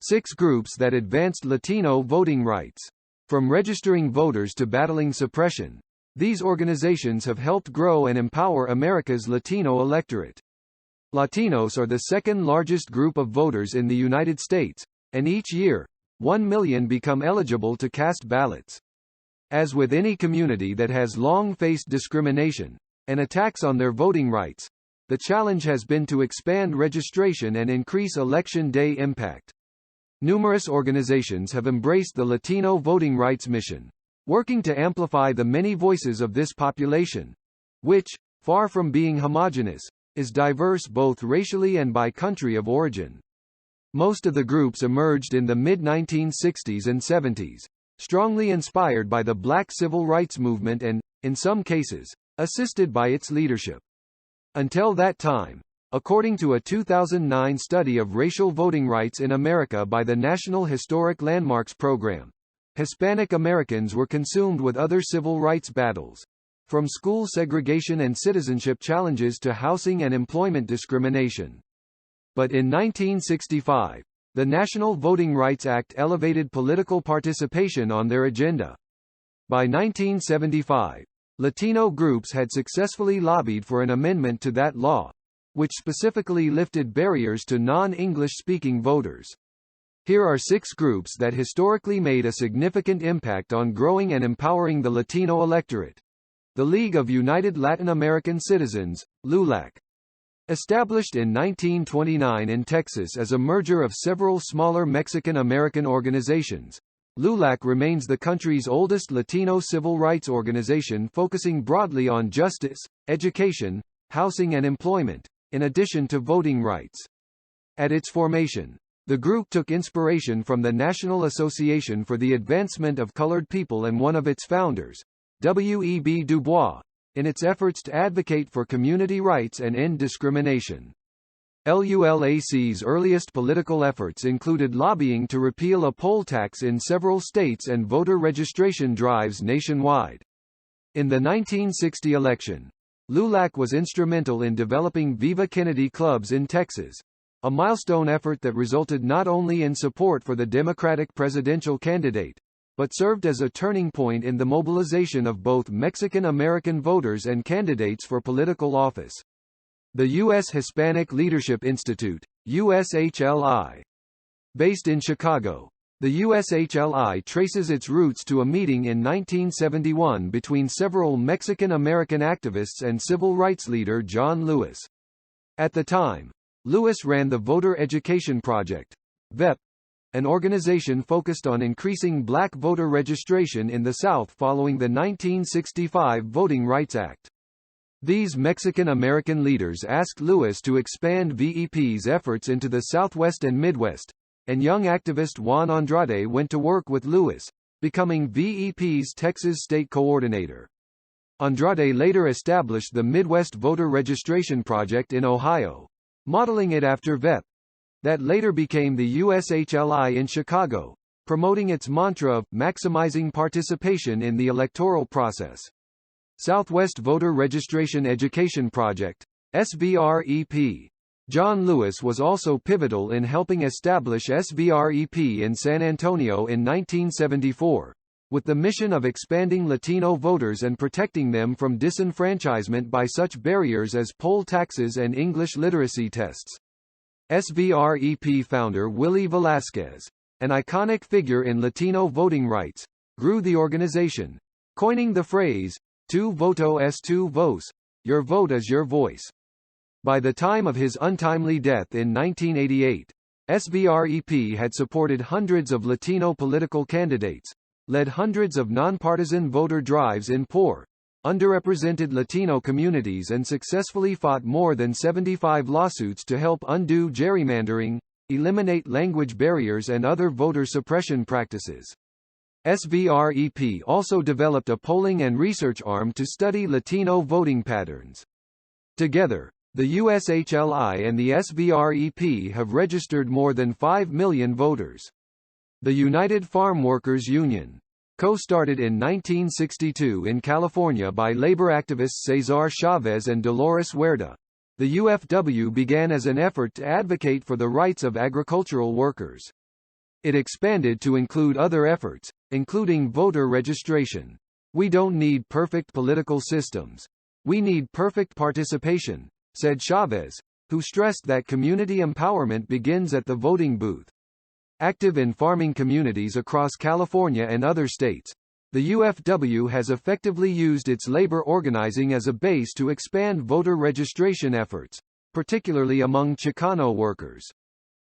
6 groups that advanced Latino voting rights. From registering voters to battling suppression, these organizations have helped grow and empower America's Latino electorate. Latinos are the second largest group of voters in the United States, and each year, 1 million become eligible to cast ballots. As with any community that has long faced discrimination and attacks on their voting rights, the challenge has been to expand registration and increase election day impact. Numerous organizations have embraced the Latino voting rights mission, working to amplify the many voices of this population, which, far from being homogenous, is diverse both racially and by country of origin. Most of the groups emerged in the mid-1960s and 70s, strongly inspired by the Black civil rights movement and, in some cases, assisted by its leadership. Until that time, according to a 2009 study of racial voting rights in America by the National Historic Landmarks Program, Hispanic Americans were consumed with other civil rights battles, from school segregation and citizenship challenges to housing and employment discrimination. But in 1965, the National Voting Rights Act elevated political participation on their agenda. By 1975, Latino groups had successfully lobbied for an amendment to that law, which specifically lifted barriers to non-English-speaking voters. Here are 6 groups that historically made a significant impact on growing and empowering the Latino electorate. The League of United Latin American Citizens, LULAC. Established in 1929 in Texas as a merger of several smaller Mexican-American organizations, LULAC remains the country's oldest Latino civil rights organization focusing broadly on justice, education, housing and employment, in addition to voting rights. At its formation, the group took inspiration from the National Association for the Advancement of Colored People and one of its founders, W.E.B. Du Bois, in its efforts to advocate for community rights and end discrimination. LULAC's earliest political efforts included lobbying to repeal a poll tax in several states and voter registration drives nationwide. In the 1960 election, LULAC was instrumental in developing Viva Kennedy clubs in Texas, a milestone effort that resulted not only in support for the Democratic presidential candidate, but served as a turning point in the mobilization of both Mexican-American voters and candidates for political office. The U.S. Hispanic Leadership Institute, USHLI. Based in Chicago, the USHLI traces its roots to a meeting in 1971 between several Mexican-American activists and civil rights leader John Lewis. At the time, Lewis ran the Voter Education Project, VEP, an organization focused on increasing black voter registration in the South following the 1965 Voting Rights Act. These Mexican-American leaders asked Lewis to expand VEP's efforts into the Southwest and Midwest, and young activist Juan Andrade went to work with Lewis, becoming VEP's Texas state coordinator. Andrade later established the Midwest Voter Registration Project in Ohio, modeling it after VEP, that later became the USHLI in Chicago, promoting its mantra of maximizing participation in the electoral process. Southwest Voter Registration Education Project, SVREP. John Lewis was also pivotal in helping establish SVREP in San Antonio in 1974, with the mission of expanding Latino voters and protecting them from disenfranchisement by such barriers as poll taxes and English literacy tests. SVREP founder Willie Velázquez, an iconic figure in Latino voting rights, grew the organization, coining the phrase, Tu voto es tu voz, your vote is your voice. By the time of his untimely death in 1988, SVREP had supported hundreds of Latino political candidates, led hundreds of nonpartisan voter drives in poor, underrepresented Latino communities and successfully fought more than 75 lawsuits to help undo gerrymandering, eliminate language barriers and other voter suppression practices. SVREP also developed a polling and research arm to study Latino voting patterns. Together, the USHLI and the SVREP have registered more than 5 million voters. The United Farm Workers Union, co-started in 1962 in California by labor activists Cesar Chavez and Dolores Huerta, the UFW began as an effort to advocate for the rights of agricultural workers. It expanded to include other efforts, including voter registration. "We don't need perfect political systems. We need perfect participation," said Chavez, who stressed that community empowerment begins at the voting booth. Active in farming communities across California and other states, the UFW has effectively used its labor organizing as a base to expand voter registration efforts, particularly among Chicano workers.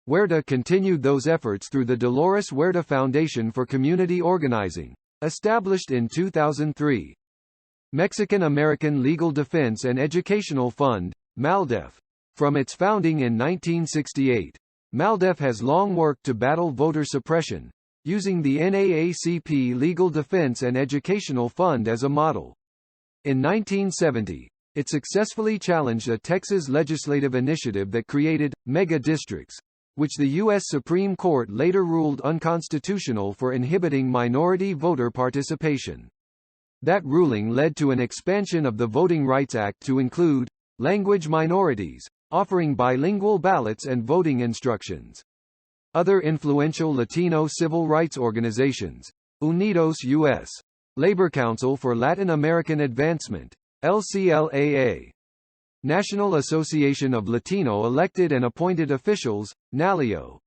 Huerta continued those efforts through the Dolores Huerta Foundation for Community Organizing, established in 2003. Mexican American Legal Defense and Educational Fund, MALDEF. From its founding in 1968, MALDEF has long worked to battle voter suppression, using the NAACP Legal Defense and Educational Fund as a model. In 1970, it successfully challenged a Texas legislative initiative that created mega districts, which the U.S. Supreme Court later ruled unconstitutional for inhibiting minority voter participation. That ruling led to an expansion of the Voting Rights Act to include language minorities, offering bilingual ballots and voting instructions. Other influential Latino civil rights organizations, Unidos U.S. Labor Council for Latin American Advancement, LCLAA. National Association of Latino Elected and Appointed Officials, NALIO.